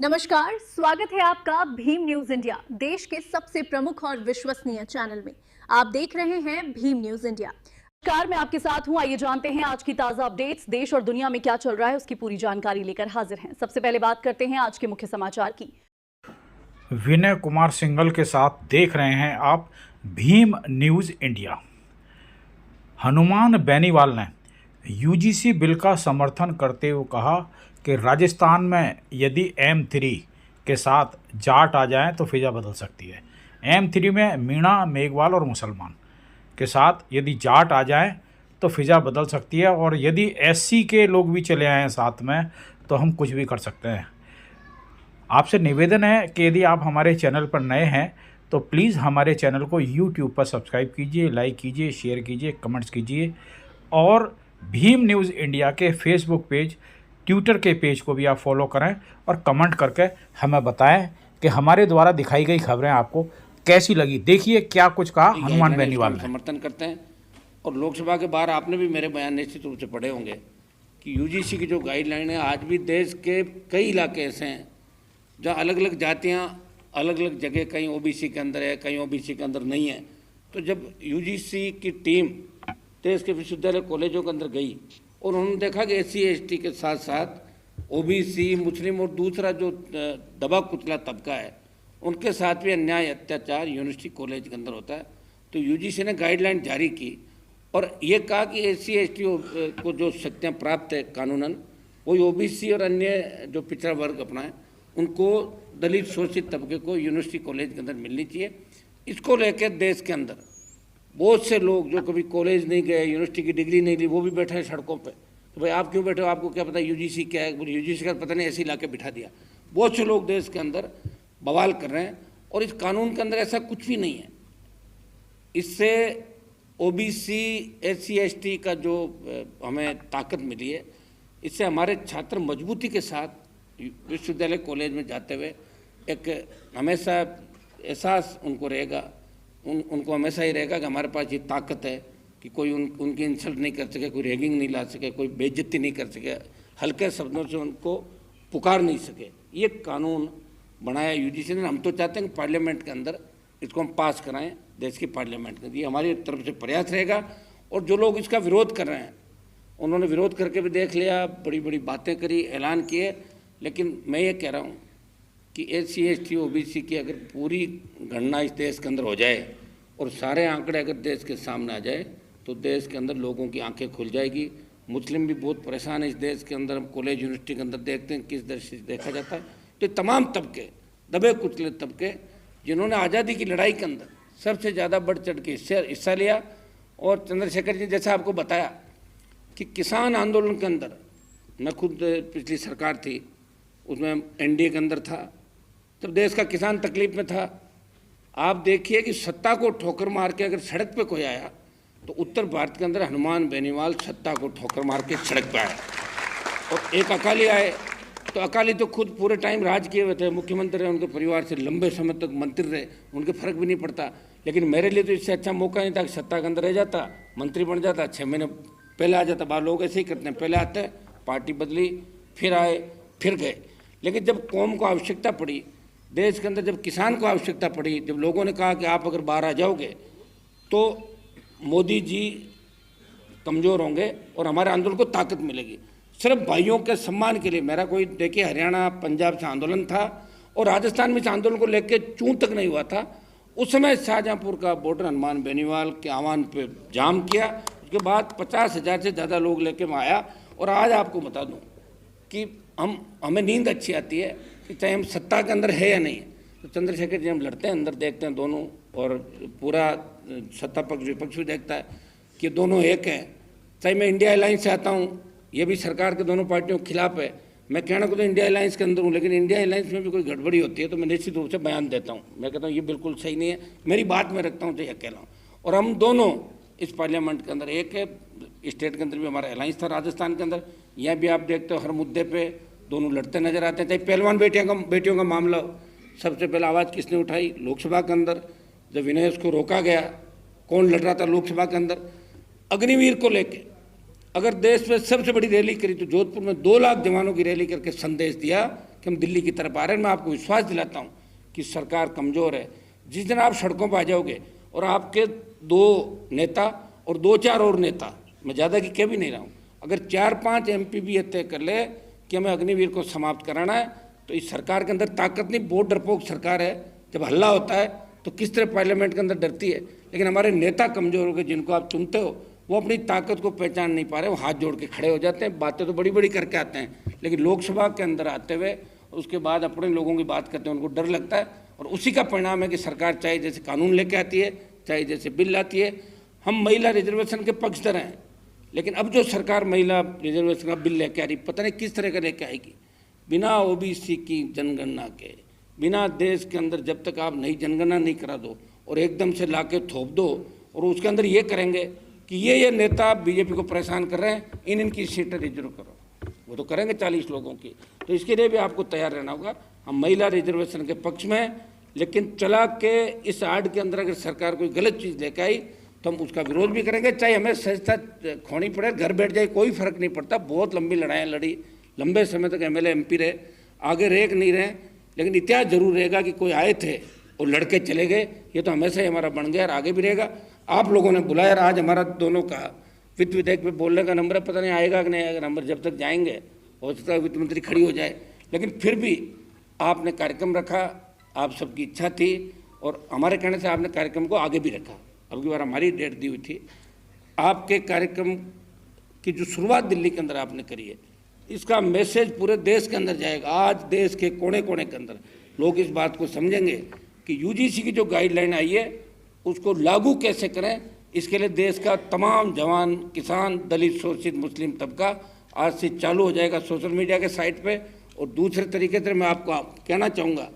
नमस्कार, स्वागत है आपका भीम न्यूज इंडिया, देश के सबसे प्रमुख और विश्वसनीय चैनल में। आप देख रहे हैं भीम न्यूज इंडिया। नमस्कार, मैं आपके साथ हूं। आइए जानते हैं आज की ताजा अपडेट्स। देश और दुनिया में क्या चल रहा है उसकी पूरी जानकारी लेकर हाजिर हैं। सबसे पहले बात करते हैं आज के मुख्य समाचार की। विनय कुमार सिंघल के साथ देख रहे हैं आप भीम न्यूज इंडिया। हनुमान बेनीवाल ने यूजीसी बिल का समर्थन करते हुए कहा कि राजस्थान में यदि M3 के साथ जाट आ जाएं तो फिजा बदल सकती है। M3 में मीणा, मेघवाल और मुसलमान के साथ यदि जाट आ जाएं तो फिजा बदल सकती है, और यदि SC के लोग भी चले आएँ साथ में तो हम कुछ भी कर सकते हैं। आपसे निवेदन है कि यदि आप हमारे चैनल पर नए हैं तो प्लीज़ हमारे चैनल को YouTube पर सब्सक्राइब कीजिए, लाइक कीजिए, शेयर कीजिए, कमेंट्स कीजिए, और भीम न्यूज़ इंडिया के फेसबुक पेज, ट्विटर के पेज को भी आप फॉलो करें और कमेंट करके हमें बताएं कि हमारे द्वारा दिखाई गई खबरें आपको कैसी लगी। देखिए क्या कुछ कहा हनुमान बेनीवाल ने। समर्थन करते हैं। और लोकसभा के बाहर आपने भी मेरे बयान निश्चित रूप से पढ़े होंगे कि यूजीसी की जो गाइडलाइन है, आज भी देश के कई इलाके ऐसे हैं जहाँ अलग अलग जातियाँ अलग अलग जगह, कहीं ओबीसी के अंदर है, कहीं ओबीसी के अंदर नहीं है। तो जब यूजीसी की टीम देश के विश्वविद्यालय कॉलेजों के अंदर गई और उन्होंने देखा कि SC ST के साथ साथ ओबीसी, मुस्लिम और दूसरा जो दबा कुचला तबका है उनके साथ भी अन्याय, अत्याचार यूनिवर्सिटी कॉलेज के अंदर होता है, तो यूजीसी ने गाइडलाइन जारी की और ये कहा कि SC ST को जो शक्तियाँ प्राप्त है कानूनन, वही ओबीसी और अन्य जो पिछड़ा वर्ग अपनाएं उनको, दलित शोषित तबके को यूनिवर्सिटी कॉलेज के अंदर मिलनी चाहिए। इसको लेकर देश के अंदर बहुत से लोग जो कभी कॉलेज नहीं गए, यूनिवर्सिटी की डिग्री नहीं ली, वो भी बैठे हैं सड़कों पे। तो भाई आप क्यों बैठे हो, आपको क्या पता यूजीसी क्या है? बोले यूजीसी का पता नहीं, ऐसे ला के बिठा दिया। बहुत से लोग देश के अंदर बवाल कर रहे हैं और इस कानून के अंदर ऐसा कुछ भी नहीं है। इससे ओबीसी, SC ST का जो हमें ताकत मिली है, इससे हमारे छात्र मजबूती के साथ विश्वविद्यालय कॉलेज में जाते हुए एक हमेशा एहसास उनको रहेगा, उनको हमेशा ही रहेगा कि हमारे पास ये ताकत है कि कोई उनकी इंसल्ट नहीं कर सके, कोई रैगिंग नहीं ला सके, कोई बेइज्जती नहीं कर सके, हल्के शब्दों से उनको पुकार नहीं सके। ये कानून बनाया यूजीसी ने। हम तो चाहते हैं कि पार्लियामेंट के अंदर इसको हम पास कराएं, देश की पार्लियामेंट के। ये हमारी तरफ से प्रयास रहेगा। और जो लोग इसका विरोध कर रहे हैं उन्होंने विरोध करके भी देख लिया, बड़ी बड़ी बातें करी, ऐलान किए, लेकिन मैं ये कह रहा हूँ कि SC ST OBC की अगर पूरी गणना इस देश के अंदर हो जाए और सारे आंकड़े अगर देश के सामने आ जाए तो देश के अंदर लोगों की आंखें खुल जाएगी। मुस्लिम भी बहुत परेशान है इस देश के अंदर। हम कॉलेज यूनिवर्सिटी के अंदर देखते हैं किस दृष्टि से देखा जाता है। तो तमाम तबके, दबे कुचले तबके, जिन्होंने आज़ादी की लड़ाई के अंदर सबसे ज़्यादा बढ़ चढ़ के हिस्सा लिया। और चंद्रशेखर जी, जैसा आपको बताया कि किसान आंदोलन के अंदर, मैं खुद पिछली सरकार थी उसमें NDA के अंदर था, तब देश का किसान तकलीफ में था। आप देखिए कि सत्ता को ठोकर मार के अगर सड़क पे कोई आया तो उत्तर भारत के अंदर हनुमान बेनीवाल सत्ता को ठोकर मार के सड़क पे आया। और एक अकाली आए तो अकाली तो खुद पूरे टाइम राज किए हुए थे, मुख्यमंत्री रहे, उनके परिवार से लंबे समय तक मंत्री रहे, उनके फर्क भी नहीं पड़ता। लेकिन मेरे लिए तो इससे अच्छा मौका नहीं था कि सत्ता के अंदर रह जाता, मंत्री बन जाता, 6 महीने पहले आ जाता। बाहर लोग ऐसे ही करते हैं, पहले आते, पार्टी बदली, फिर आए, फिर गए। लेकिन जब कौम को आवश्यकता पड़ी, देश के अंदर जब किसान को आवश्यकता पड़ी, जब लोगों ने कहा कि आप अगर बाहर आ जाओगे तो मोदी जी कमज़ोर होंगे और हमारे आंदोलन को ताकत मिलेगी। सिर्फ भाइयों के सम्मान के लिए मेरा कोई, देखिए हरियाणा, पंजाब से आंदोलन था और राजस्थान में इस आंदोलन को लेकर चूं तक नहीं हुआ था। उस समय शाहजहाँपुर का बॉर्डर हनुमान बेनीवाल के आह्वान पे जाम किया। उसके बाद 50,000 से ज़्यादा लोग लेके मैं आया। और आज आपको बता दूँ कि हमें नींद अच्छी आती है कि चाहे हम सत्ता के अंदर है या नहीं है। तो चंद्रशेखर जी हम लड़ते हैं, अंदर देखते हैं दोनों, और पूरा सत्ता पक्ष विपक्ष भी देखता है कि दोनों एक हैं। चाहे मैं इंडिया अलायंस से आता हूँ, ये भी सरकार के दोनों पार्टियों के खिलाफ है। मैं कहना को तो इंडिया अलायंस के अंदर हूँ, लेकिन इंडिया अलायंस में भी कोई गड़बड़ी होती है तो मैं निश्चित रूप से बयान देता हूँ। मैं कहता हूँ ये बिल्कुल सही नहीं है, मेरी बात मैं रखता हूँ, चाहे अकेला हूँ। और हम दोनों इस पार्लियामेंट के अंदर एक है। स्टेट के अंदर भी हमारा अलायंस था, राजस्थान के अंदर। यहाँ भी आप देखते हो हर मुद्दे पर दोनों लड़ते नजर आते हैं। चाहे पहलवान बेटियों का मामला हो, सबसे पहले आवाज़ किसने उठाई? लोकसभा के अंदर। जब विनय उसको रोका गया, कौन लड़ रहा था लोकसभा के अंदर? अग्निवीर को लेके अगर देश में सबसे बड़ी रैली करी तो जोधपुर में 2 लाख जवानों की रैली करके संदेश दिया कि हम दिल्ली की तरफ आ रहे हैं। मैं आपको विश्वास दिलाता हूँ कि सरकार कमज़ोर है। जिस दिन आप सड़कों पर आ जाओगे और आपके 2 नेता और 2-4 और नेता, मैं ज़्यादा की कह भी नहीं रहा हूँ, अगर 4-5 MP भी ये तय कर ले कि हमें अग्निवीर को समाप्त कराना है, तो इस सरकार के अंदर ताकत नहीं, बहुत डरपोक सरकार है। जब हल्ला होता है तो किस तरह पार्लियामेंट के अंदर डरती है। लेकिन हमारे नेता कमज़ोर हो गए, जिनको आप चुनते हो, वो अपनी ताकत को पहचान नहीं पा रहे, वो हाथ जोड़ के खड़े हो जाते हैं। बातें तो बड़ी बड़ी करके आते हैं, लेकिन लोकसभा के अंदर आते हुए उसके बाद अपने लोगों की बात करते हैं, उनको डर लगता है। और उसी का परिणाम है कि सरकार चाहे जैसे कानून लेके आती है, चाहे जैसे बिल लाती है। हम महिला रिजर्वेशन के पक्षधर हैं, लेकिन अब जो सरकार महिला रिजर्वेशन का बिल लेके आ रही, पता नहीं किस तरह का लेके आएगी। बिना OBC की जनगणना के, बिना देश के अंदर जब तक आप नई जनगणना नहीं करा दो और एकदम से ला के थोप दो और उसके अंदर ये करेंगे कि ये नेता BJP को परेशान कर रहे हैं, इनकी सीटें रिजर्व करो, वो तो करेंगे 40 लोगों की। तो इसके लिए भी आपको तैयार रहना होगा। हम महिला रिजर्वेशन के पक्ष में हैं, लेकिन चला के इस आड़ के अंदर अगर सरकार कोई गलत चीज़ लेकर आई तो हम उसका विरोध भी करेंगे, चाहे हमें सजता खोनी पड़े, घर बैठ जाए, कोई फर्क नहीं पड़ता। बहुत लंबी लड़ाइयाँ लड़ी, लंबे समय तक MLA MP रहे, आगे रहे कि नहीं रहे, लेकिन इतिहास जरूर रहेगा कि कोई आए थे और लड़के चले गए। ये तो हमेशा ही हमारा बन गया और आगे भी रहेगा। आप लोगों ने बुलाया, आज हमारा दोनों का वित्त विधेयक पे बोलने का नंबर है, पता नहीं आएगा कि नहीं आएगा नंबर। जब तक जाएंगे हो सकता है वित्त मंत्री खड़ी हो जाए, लेकिन फिर भी आपने कार्यक्रम रखा, आप सबकी इच्छा थी और हमारे कहने से आपने कार्यक्रम को आगे भी रखा। अब की बार हमारी डेट दी हुई थी। आपके कार्यक्रम की जो शुरुआत दिल्ली के अंदर आपने करी है, इसका मैसेज पूरे देश के अंदर जाएगा। आज देश के कोने कोने के अंदर लोग इस बात को समझेंगे कि UGC की जो गाइडलाइन आई है उसको लागू कैसे करें। इसके लिए देश का तमाम जवान, किसान, दलित, शोषित मुस्लिम तबका आज से चालू हो जाएगा सोशल मीडिया के साइट पे। और दूसरे तरीके से मैं आपको कहना चाहूँगा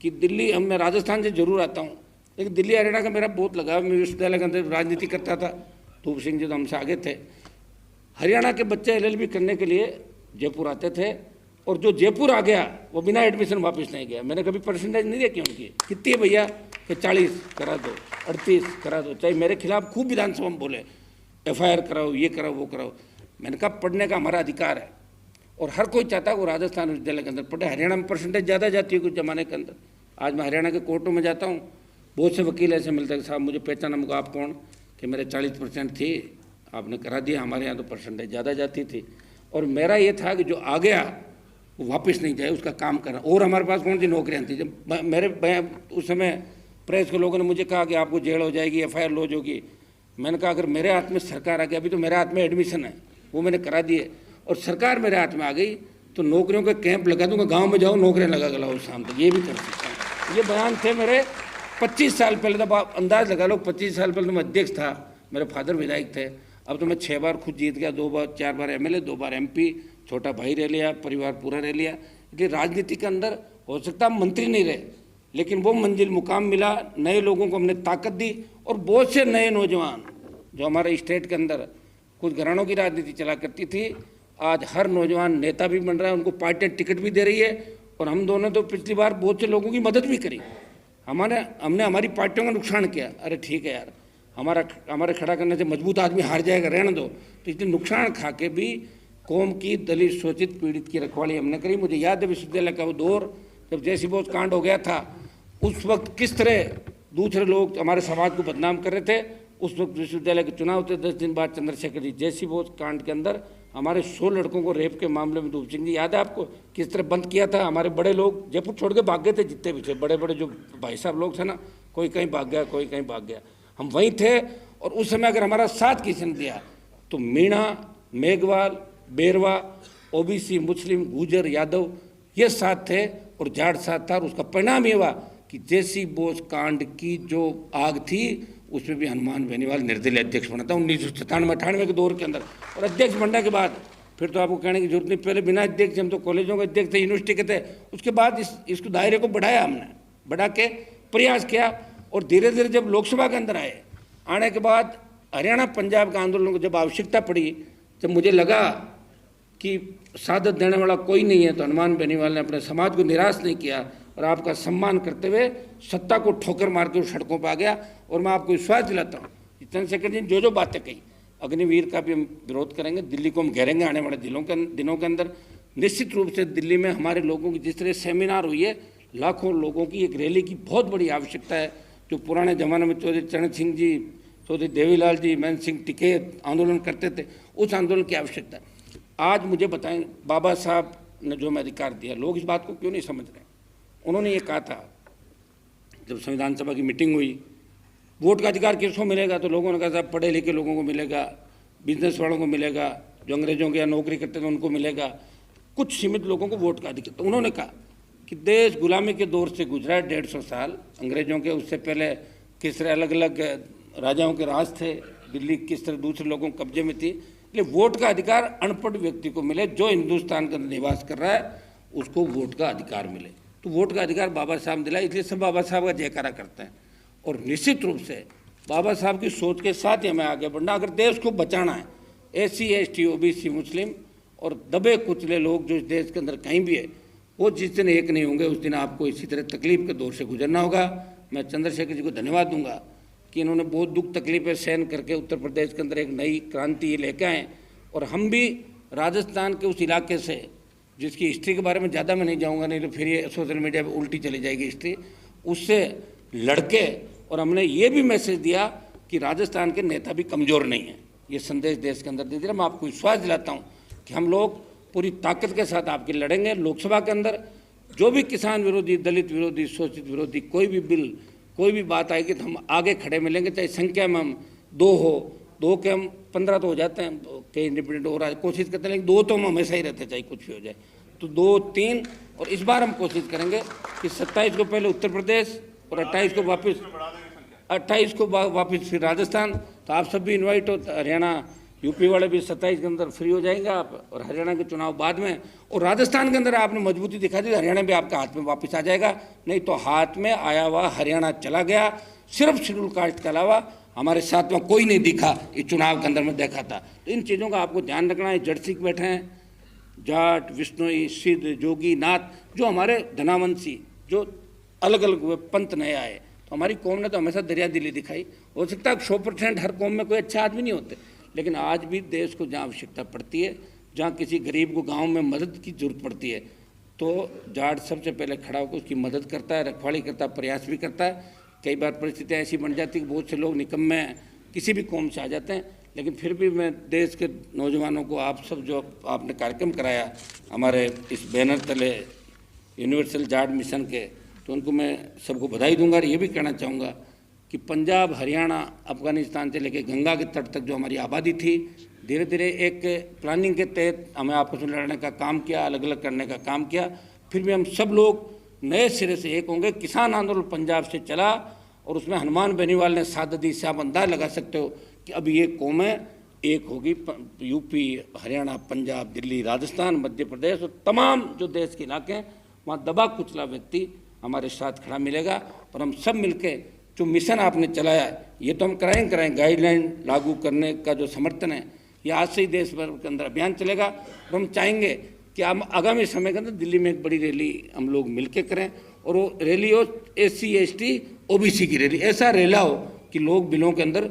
कि दिल्ली, मैं राजस्थान से जरूर आता हूँ, लेकिन दिल्ली हरियाणा का मेरा बहुत लगाव। मैं विश्वविद्यालय के अंदर राजनीति करता था, धूप सिंह जी तो हमसे आगे थे। हरियाणा के बच्चे LLB करने के लिए जयपुर आते थे, और जो जयपुर आ गया वो बिना एडमिशन वापस नहीं गया। मैंने कभी परसेंटेज नहीं देखी उनकी, कितनी है भैया, कि 40 करा दो, 38 करा दो। चाहे मेरे खिलाफ खूब विधानसभा में बोले, FIR कराओ, ये कराओ, वो कराओ। मैंने कहा पढ़ने का हमारा अधिकार है और हर कोई चाहता है वो राजस्थान विश्वविद्यालय के अंदर पढ़े। हरियाणा में परसेंटेज ज़्यादा जाती है कुछ ज़माने के अंदर। आज मैं हरियाणा के कोर्टों में जाता हूँ, बहुत से वकील ऐसे मिलते हैं, साहब मुझे पहचाना, मुझे आप कौन, कि मेरे 40% थी, आपने करा दिया। हमारे यहाँ तो परसेंटेज ज़्यादा जाती थी और मेरा ये था कि जो आ गया वो वापस नहीं जाए, उसका काम करना। और हमारे पास कौन सी नौकरियाँ थी। जब मेरे उस समय प्रेस के लोगों ने मुझे कहा कि आपको जेल हो जाएगी, FIR लॉज होगी, मैंने कहा अगर मेरे हाथ में सरकार आ गई, अभी तो मेरे हाथ में एडमिशन है, वो मैंने करा दिए, और सरकार मेरे हाथ में आ गई तो नौकरियों के कैंप लगा दूंगा, गाँव में जाओ नौकरियाँ लगा के लाओ शाम तक, ये भी कर सकता हूँ। ये बयान थे मेरे 25 साल पहले। तब आप अंदाज लगा लो, 25 साल पहले तो मैं अध्यक्ष था, मेरे फादर विधायक थे। अब तो मैं 6 बार खुद जीत गया, 4 बार MLA, 2 बार MP, छोटा भाई रह लिया, परिवार पूरा रह लिया। इसलिए राजनीति के अंदर हो सकता है मंत्री नहीं रहे, लेकिन वो मंजिल मुकाम मिला, नए लोगों को हमने ताकत दी। और बहुत से नए नौजवान जो हमारे स्टेट के अंदर कुछ घरानों की राजनीति चला करती थी, आज हर नौजवान नेता भी बन रहा है, उनको पार्टियाँ टिकट भी दे रही है। और हम दोनों तो पिछली बार बहुत से लोगों की मदद भी करी। हमने हमारी पार्टियों का नुकसान किया, अरे ठीक है यार, हमारे खड़ा करने से मजबूत आदमी हार जाएगा, रहने दो। तो इसलिए नुकसान खा के भी कौम की, दलित, शोषित, पीड़ित की रखवाली हमने करी। मुझे याद है विश्वविद्यालय का वो दौर जब JC बोस कांड हो गया था, उस वक्त किस तरह दूसरे लोग हमारे समाज को बदनाम कर रहे थे। उस वक्त विश्वविद्यालय के चुनाव थे, 10 दिन बाद चंद्रशेखर जी, JC बोस कांड के अंदर हमारे 100 लड़कों को रेप के मामले में धूप सिंह जी, याद है आपको, किस तरह बंद किया था। हमारे बड़े लोग जयपुर छोड़ के भाग गए थे, जितने भी थे बड़े बड़े जो भाई साहब लोग थे ना, कोई कहीं भाग गया, कोई कहीं भाग गया, हम वहीं थे। और उस समय अगर हमारा साथ किसी ने दिया तो मीणा, मेघवाल, बेरवा, OBC, मुस्लिम, गुजर, यादव, ये साथ थे और जाट साथ था। और उसका परिणाम ये हुआ कि JC बोस कांड की जो आग थी उसमें भी हनुमान बेनीवाल निर्दलीय अध्यक्ष बना था 1997-98 के दौर के अंदर। और अध्यक्ष बनने के बाद फिर तो आपको कहने की जरूरत नहीं, पहले बिना अध्यक्ष हम तो कॉलेजों के अध्यक्ष थे, यूनिवर्सिटी के थे। उसके बाद इसको दायरे को बढ़ाया, हमने बढ़ा के प्रयास किया। और धीरे धीरे जब लोकसभा के अंदर आने के बाद हरियाणा पंजाब के आंदोलन को जब आवश्यकता पड़ी, जब मुझे लगा कि सादत देने वाला कोई नहीं है, तो हनुमान बेनीवाल ने अपने समाज को निराश नहीं किया और आपका सम्मान करते हुए सत्ता को ठोकर मार के सड़कों पर आ गया। और मैं आपको विश्वास दिलाता हूँ, चंद्रशेखर जी जो बातें कही, अग्निवीर का भी हम विरोध करेंगे, दिल्ली को हम घेरेंगे आने वाले दिनों के अंदर। निश्चित रूप से दिल्ली में हमारे लोगों की जिस तरह सेमिनार हुई है, लाखों लोगों की एक रैली की बहुत बड़ी आवश्यकता है। जो पुराने ज़माने में चौधरी चरण सिंह जी, चौधरी देवीलाल जी, मैन सिंह टिकैत आंदोलन करते थे, उस आंदोलन की आवश्यकता है। आज मुझे बताएं, बाबा साहब ने जो हमें अधिकार दिया, लोग इस बात को क्यों नहीं समझ रहे? उन्होंने ये कहा था जब संविधान सभा की मीटिंग हुई, वोट का अधिकार किसको मिलेगा? तो लोगों ने कहा साहब पढ़े लिखे लोगों को मिलेगा, बिजनेस वालों को मिलेगा, जो अंग्रेजों के यहाँ नौकरी करते थे उनको मिलेगा, कुछ सीमित लोगों को वोट का अधिकार। तो उन्होंने कहा कि देश गुलामी के दौर से गुजरा है 150 साल अंग्रेजों के, उससे पहले किस तरह अलग अलग राजाओं के राज थे, दिल्ली किस तरह दूसरे लोगों के कब्जे में थी। इसलिए वोट का अधिकार अनपढ़ व्यक्ति को मिले, जो हिंदुस्तान के अंदर निवास कर रहा है उसको वोट का अधिकार मिले। तो वोट का अधिकार बाबा साहब दिलाए, इसलिए सब बाबा साहब का जयकारा करते हैं। और निश्चित रूप से बाबा साहब की सोच के साथ ही हमें आगे बढ़ना। अगर देश को बचाना है, SC ST OBC मुस्लिम और दबे कुचले लोग जो इस देश के अंदर कहीं भी है, वो जिस दिन एक नहीं होंगे उस दिन आपको इसी तरह तकलीफ के दौर से गुजरना होगा। मैं चंद्रशेखर जी को धन्यवाद दूंगा कि इन्होंने बहुत दुख तकलीफें सहन करके उत्तर प्रदेश के अंदर एक नई क्रांति लेके आए। और हम भी राजस्थान के उस इलाके से, जिसकी हिस्ट्री के बारे में ज़्यादा मैं नहीं जाऊँगा, नहीं तो फिर ये सोशल मीडिया पर उल्टी चली जाएगी हिस्ट्री, उससे लड़के, और हमने ये भी मैसेज दिया कि राजस्थान के नेता भी कमज़ोर नहीं हैं। ये संदेश देश के अंदर दे दिया। मैं आपको विश्वास दिलाता हूँ कि हम लोग पूरी ताकत के साथ आपके लड़ेंगे। लोकसभा के अंदर जो भी किसान विरोधी, दलित विरोधी, शोषित विरोधी कोई भी बिल, कोई भी बात आएगी तो हम आगे खड़े मिलेंगे। चाहे संख्या में हम 2 हो, 2 के हम 15 तो हो जाते हैं, कई इंडिपेंडेंट हो रहा है, कोशिश करते हैं, लेकिन 2 तो हम हमेशा ही रहते, चाहे कुछ भी हो जाए। तो 2, 3 और इस बार हम कोशिश करेंगे कि 27 को पहले उत्तर प्रदेश और 28 को वापस फिर राजस्थान। तो आप सब भी इन्वाइट हो, हरियाणा UP वाले भी 27 के अंदर फ्री हो जाएंगे आप, और हरियाणा के चुनाव बाद में। और राजस्थान के अंदर आपने मजबूती दिखा दी, हरियाणा भी आपके हाथ में वापस आ जाएगा। नहीं तो हाथ में आया हुआ हरियाणा चला गया। सिर्फ शेड्यूल कास्ट के अलावा हमारे साथ में कोई नहीं दिखा, इस चुनाव के अंदर में देखा था। तो इन चीज़ों का आपको ध्यान रखना है। जड़ सिख बैठे हैं, जाट, विष्णोई, सिद्ध, जोगी, नाथ, जो हमारे धनावंशी, जो अलग अलग हुए पंथ नए आए। तो हमारी कौम ने तो हमेशा दरिया दिली दिखाई। हो सकता है 100% हर कौम में कोई अच्छा आदमी नहीं होते, लेकिन आज भी देश को जहाँ आवश्यकता पड़ती है, जहाँ किसी गरीब को गांव में मदद की जरूरत पड़ती है, तो जाट सबसे पहले खड़ा होकर उसकी मदद करता है, रखवाली करता है, प्रयास भी करता है। कई बार परिस्थितियाँ ऐसी बन जाती है कि बहुत से लोग निकम्मे किसी भी कौम से आ जाते हैं, लेकिन फिर भी मैं देश के नौजवानों को, आप सब जो आपने कार्यक्रम कराया हमारे इस बैनर तले यूनिवर्सल जाट मिशन के, तो उनको मैं सबको बधाई दूंगा। और ये भी कहना चाहूँगा कि पंजाब, हरियाणा, अफगानिस्तान से लेकर गंगा के तट तक जो हमारी आबादी थी, धीरे धीरे एक प्लानिंग के तहत हमें आपस में लड़ने का काम किया, अलग अलग करने का काम किया। फिर भी हम सब लोग नए सिरे से एक होंगे। किसान आंदोलन पंजाब से चला और उसमें हनुमान बेनीवाल ने साथ दी, से आप अंदाज लगा सकते हो कि अब ये कौमें एक होगी। UP, हरियाणा, पंजाब, दिल्ली, राजस्थान, मध्य प्रदेश और तमाम जो देश के इलाके हैं, वहाँ दबा कुचला व्यक्ति हमारे साथ खड़ा मिलेगा। और हम सब मिलके जो मिशन आपने चलाया है, ये तो हम कराएंगे। गाइडलाइन लागू करने का जो समर्थन है, ये आज से ही देश भर के अंदर अभियान चलेगा। और हम चाहेंगे कि हम आगामी समय के अंदर दिल्ली में एक बड़ी रैली हम लोग मिलके करें, और वो रैली हो SC ST OBC की रैली, ऐसा रैला हो कि लोग बिलों के अंदर